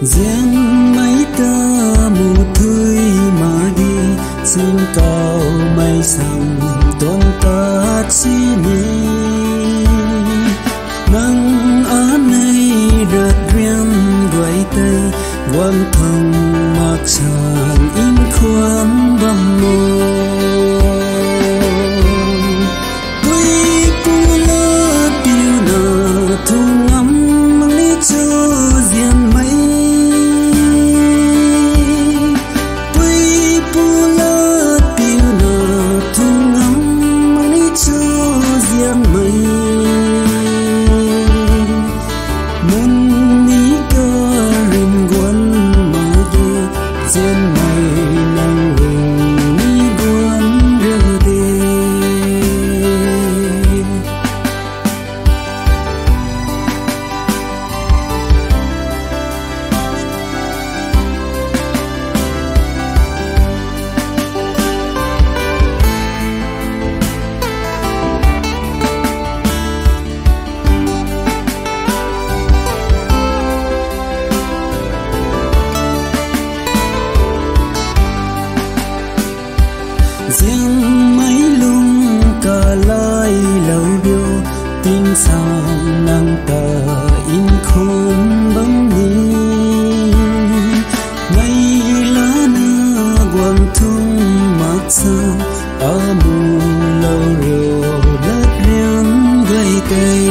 riêng mấy ta mù thui mà đi xin cầu mây sầm tôn tát xí mi nắng ở này đợt riêng quay tê quan thông mặc sàn in khoan bầm mồ tuy pu lơ tiêu nở thu ngắm mang lý cho riêng mấy tuy pu lơ tiêu nở thu ngắm mang lý cho riêng mấy muốn ní cơ rình quân mà đi riêng mày năng rình ní quân rơ đi riêng mấy lung cả lai lâu điêu tin sao năng tờ in khôn bóng ni ngày lá nơ quang thung mặc sao ở mù lâu rượu đất riêng gây cây